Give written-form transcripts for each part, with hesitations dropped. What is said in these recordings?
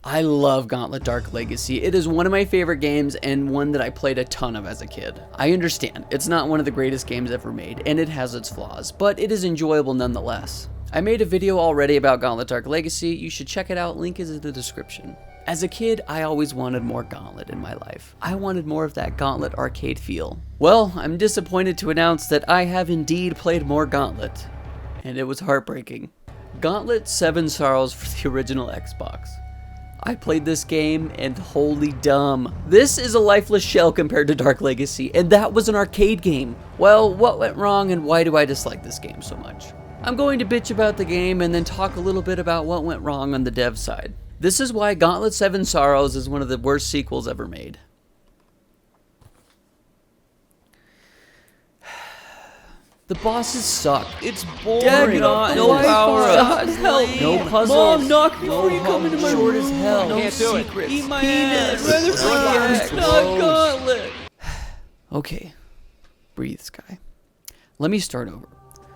I love Gauntlet Dark Legacy. It is one of my favorite games and one that I played a ton of as a kid. I understand, it's not one of the greatest games ever made, and it has its flaws, but it is enjoyable nonetheless. I made a video already about Gauntlet Dark Legacy, you should check it out, link is in the description. As a kid, I always wanted more Gauntlet in my life. I wanted more of that Gauntlet arcade feel. Well, I'm disappointed to announce that I have indeed played more Gauntlet, and it was heartbreaking. Gauntlet 7 Sorrows for the original Xbox. I played this game and holy dumb. This is a lifeless shell compared to Dark Legacy, and that was an arcade game. Well, what went wrong and why do I dislike this game so much? I'm going to bitch about the game and then talk a little bit about what went wrong on the dev side. This is why Gauntlet 7 Sorrows is one of the worst sequels ever made. The bosses suck. It's boring. No power-ups. No puzzles. Mom, knock before you come into my room. Short as hell. No secrets. Eat my ass. I'd rather not Gauntlet. Okay. Breathe, Sky. Let me start over.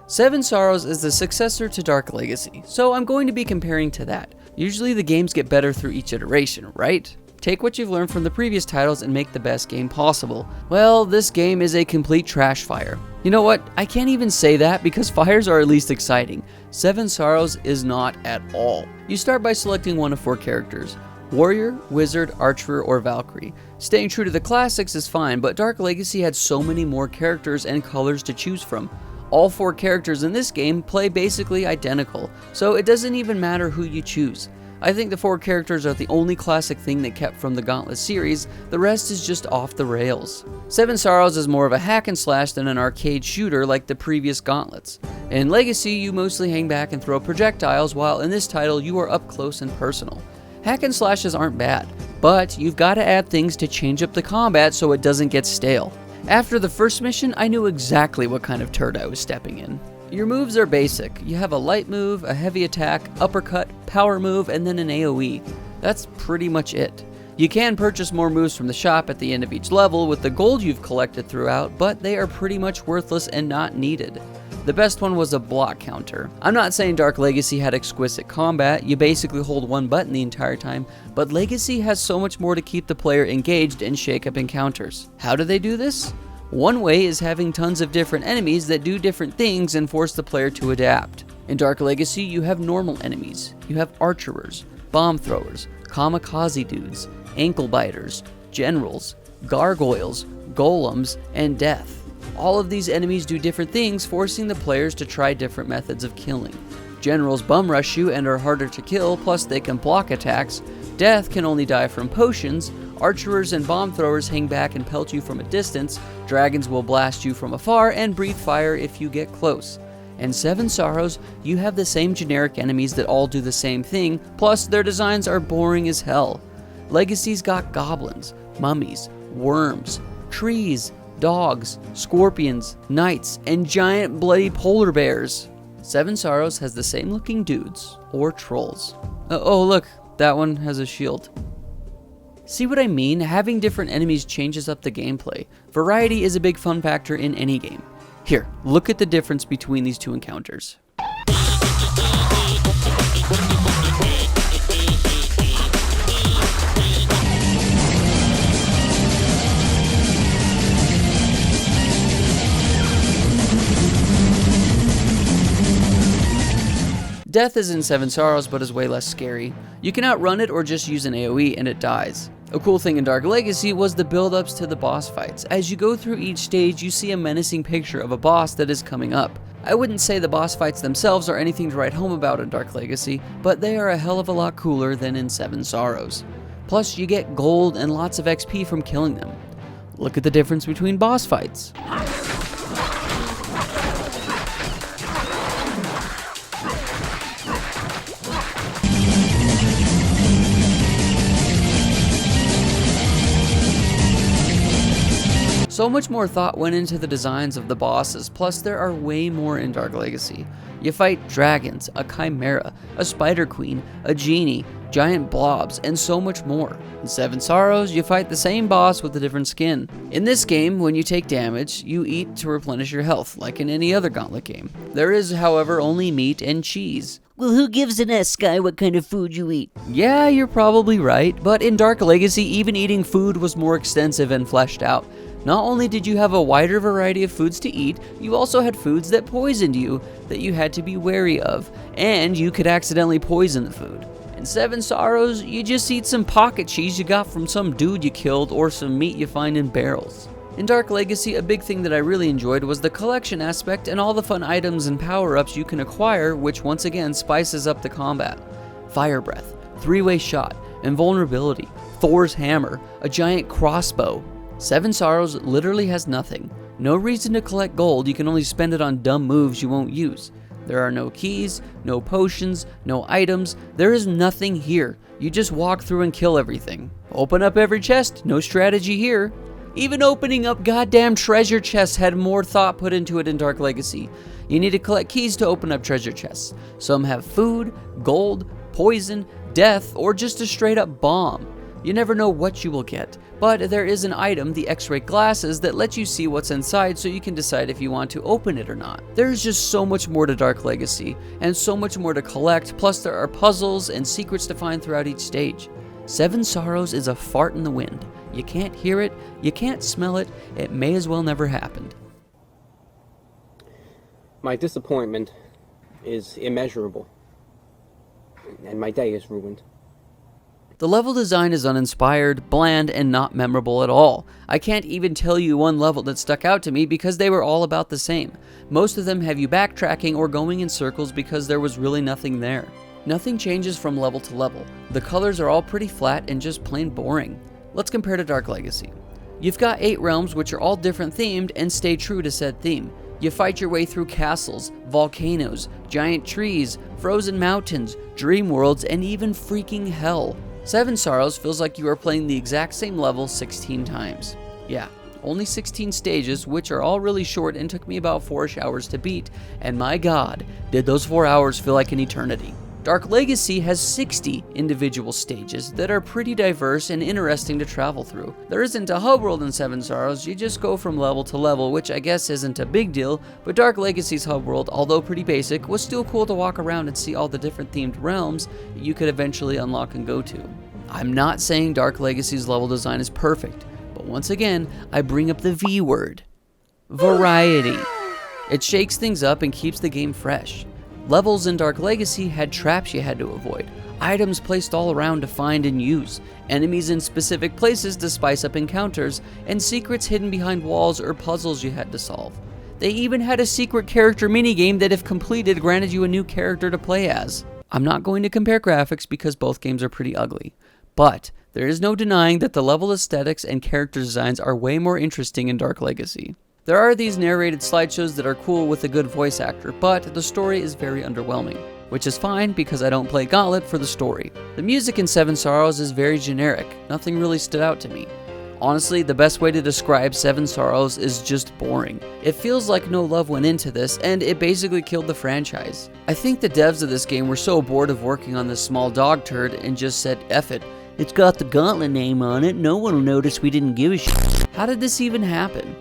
7 Sorrows is the successor to Dark Legacy, so I'm going to be comparing to that. Usually the games get better through each iteration, right? Take what you've learned from the previous titles and make the best game possible. Well, this game is a complete trash fire. You know what? I can't even say that because fires are at least exciting. 7 Sorrows is not at all. You start by selecting one of 4 characters. Warrior, Wizard, Archer, or Valkyrie. Staying true to the classics is fine, but Dark Legacy had so many more characters and colors to choose from. All 4 characters in this game play basically identical, so it doesn't even matter who you choose. I think the 4 characters are the only classic thing they kept from the Gauntlet series, the rest is just off the rails. 7 Sorrows is more of a hack and slash than an arcade shooter like the previous Gauntlets. In Legacy, you mostly hang back and throw projectiles, while in this title you are up close and personal. Hack and slashes aren't bad, but you've got to add things to change up the combat so it doesn't get stale. After the first mission, I knew exactly what kind of turd I was stepping in. Your moves are basic. You have a light move, a heavy attack, uppercut, power move, and then an AoE. That's pretty much it. You can purchase more moves from the shop at the end of each level with the gold you've collected throughout, but they are pretty much worthless and not needed. The best one was a block counter. I'm not saying Dark Legacy had exquisite combat, you basically hold one button the entire time, but Legacy has so much more to keep the player engaged and shake up encounters. How do they do this? One way is having tons of different enemies that do different things and force the player to adapt. In Dark Legacy, you have normal enemies. You have archers, bomb throwers, kamikaze dudes, ankle biters, generals, gargoyles, golems, and death. All of these enemies do different things, forcing the players to try different methods of killing. Generals bum rush you and are harder to kill, plus they can block attacks. Death can only die from potions. Archers and bomb throwers hang back and pelt you from a distance. Dragons will blast you from afar and breathe fire if you get close. In 7 Sorrows, you have the same generic enemies that all do the same thing, plus their designs are boring as hell. Legacy's got goblins, mummies, worms, trees, dogs, scorpions, knights, and giant bloody polar bears. 7 Sorrows has the same looking dudes, or trolls. Oh look, that one has a shield. See what I mean? Having different enemies changes up the gameplay. Variety is a big fun factor in any game. Here, look at the difference between these 2 encounters. Death is in 7 Sorrows, but is way less scary. You can outrun it or just use an AoE and it dies. A cool thing in Dark Legacy was the build-ups to the boss fights. As you go through each stage, you see a menacing picture of a boss that is coming up. I wouldn't say the boss fights themselves are anything to write home about in Dark Legacy, but they are a hell of a lot cooler than in 7 Sorrows. Plus, you get gold and lots of XP from killing them. Look at the difference between boss fights. So much more thought went into the designs of the bosses, plus there are way more in Dark Legacy. You fight dragons, a chimera, a spider queen, a genie, giant blobs, and so much more. In 7 Sorrows, you fight the same boss with a different skin. In this game, when you take damage, you eat to replenish your health, like in any other Gauntlet game. There is, however, only meat and cheese. Well, who gives an S, guy, what kind of food you eat? Yeah, you're probably right, but in Dark Legacy, even eating food was more extensive and fleshed out. Not only did you have a wider variety of foods to eat, you also had foods that poisoned you that you had to be wary of, and you could accidentally poison the food. In Seven Sorrows, you just eat some pocket cheese you got from some dude you killed or some meat you find in barrels. In Dark Legacy, a big thing that I really enjoyed was the collection aspect and all the fun items and power-ups you can acquire, which once again spices up the combat. Fire Breath, 3-way shot, invulnerability, Thor's hammer, a giant crossbow. Seven Sorrows literally has nothing. No reason to collect gold, you can only spend it on dumb moves you won't use. There are no keys, no potions, no items, there is nothing here. You just walk through and kill everything. Open up every chest, no strategy here. Even opening up goddamn treasure chests had more thought put into it in Dark Legacy. You need to collect keys to open up treasure chests. Some have food, gold, poison, death, or just a straight up bomb. You never know what you will get, but there is an item, the X-ray glasses, that lets you see what's inside so you can decide if you want to open it or not. There's just so much more to Dark Legacy, and so much more to collect, plus there are puzzles and secrets to find throughout each stage. Seven Sorrows is a fart in the wind. You can't hear it, you can't smell it, it may as well never happened. My disappointment is immeasurable, and my day is ruined. The level design is uninspired, bland, and not memorable at all. I can't even tell you one level that stuck out to me because they were all about the same. Most of them have you backtracking or going in circles because there was really nothing there. Nothing changes from level to level. The colors are all pretty flat and just plain boring. Let's compare to Dark Legacy. You've got 8 realms which are all different themed and stay true to said theme. You fight your way through castles, volcanoes, giant trees, frozen mountains, dream worlds, and even freaking hell. Seven Sorrows feels like you are playing the exact same level 16 times. Yeah, only 16 stages, which are all really short and took me about 4-ish hours to beat, and my god, did those 4 hours feel like an eternity. Dark Legacy has 60 individual stages that are pretty diverse and interesting to travel through. There isn't a hub world in Seven Sorrows, you just go from level to level, which I guess isn't a big deal, but Dark Legacy's hub world, although pretty basic, was still cool to walk around and see all the different themed realms that you could eventually unlock and go to. I'm not saying Dark Legacy's level design is perfect, but once again, I bring up the V word. Variety. It shakes things up and keeps the game fresh. Levels in Dark Legacy had traps you had to avoid, items placed all around to find and use, enemies in specific places to spice up encounters, and secrets hidden behind walls or puzzles you had to solve. They even had a secret character minigame that if completed granted you a new character to play as. I'm not going to compare graphics because both games are pretty ugly, but there is no denying that the level aesthetics and character designs are way more interesting in Dark Legacy. There are these narrated slideshows that are cool with a good voice actor, but the story is very underwhelming, which is fine because I don't play Gauntlet for the story. The music in Seven Sorrows is very generic, nothing really stood out to me. Honestly, the best way to describe Seven Sorrows is just boring. It feels like no love went into this, and it basically killed the franchise. I think the devs of this game were so bored of working on this small dog turd and just said, F it. It's got the Gauntlet name on it, no one will notice we didn't give a shit. How did this even happen?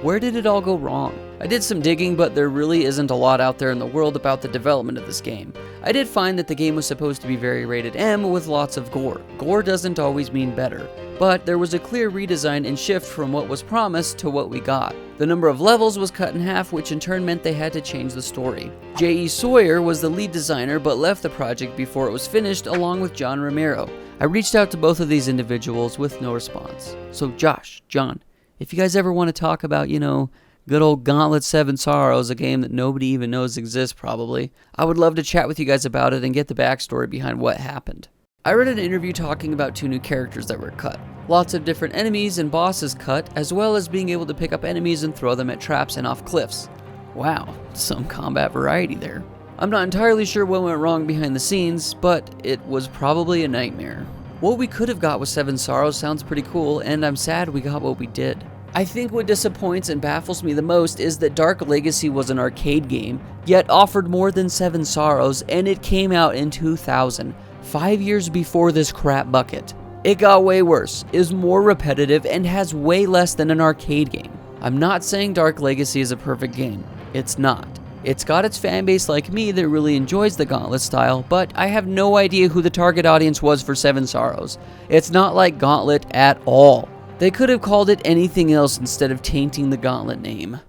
Where did it all go wrong? I did some digging, but there really isn't a lot out there in the world about the development of this game. I did find that the game was supposed to be very rated M with lots of gore. Gore doesn't always mean better, but there was a clear redesign and shift from what was promised to what we got. The number of levels was cut in half, which in turn meant they had to change the story. J.E. Sawyer was the lead designer but left the project before it was finished along with John Romero. I reached out to both of these individuals with no response. So Josh, John, if you guys ever want to talk about, good old Gauntlet 7 Sorrows, a game that nobody even knows exists probably, I would love to chat with you guys about it and get the backstory behind what happened. I read an interview talking about 2 new characters that were cut. Lots of different enemies and bosses cut, as well as being able to pick up enemies and throw them at traps and off cliffs. Wow, some combat variety there. I'm not entirely sure what went wrong behind the scenes, but it was probably a nightmare. What we could have got with Seven Sorrows sounds pretty cool, and I'm sad we got what we did. I think what disappoints and baffles me the most is that Dark Legacy was an arcade game, yet offered more than Seven Sorrows, and it came out in 2000, 5 years before this crap bucket. It got way worse, is more repetitive, and has way less than an arcade game. I'm not saying Dark Legacy is a perfect game. It's not. It's got its fan base like me that really enjoys the Gauntlet style, but I have no idea who the target audience was for Seven Sorrows. It's not like Gauntlet at all. They could have called it anything else instead of tainting the Gauntlet name.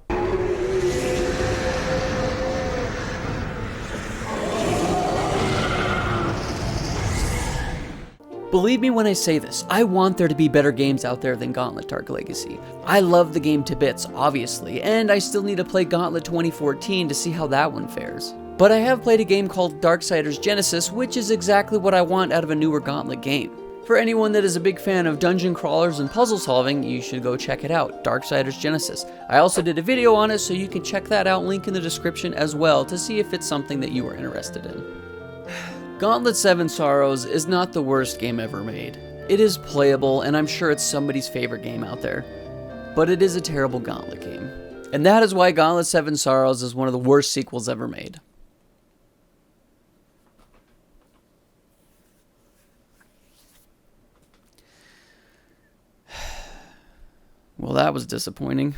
Believe me when I say this, I want there to be better games out there than Gauntlet Dark Legacy. I love the game to bits, obviously, and I still need to play Gauntlet 2014 to see how that one fares. But I have played a game called Darksiders Genesis, which is exactly what I want out of a newer Gauntlet game. For anyone that is a big fan of dungeon crawlers and puzzle solving, you should go check it out, Darksiders Genesis. I also did a video on it, so you can check that out, link in the description as well, to see if it's something that you are interested in. Gauntlet 7 Sorrows is not the worst game ever made. It is playable, and I'm sure it's somebody's favorite game out there. But it is a terrible Gauntlet game. And that is why Gauntlet 7 Sorrows is one of the worst sequels ever made. Well, that was disappointing.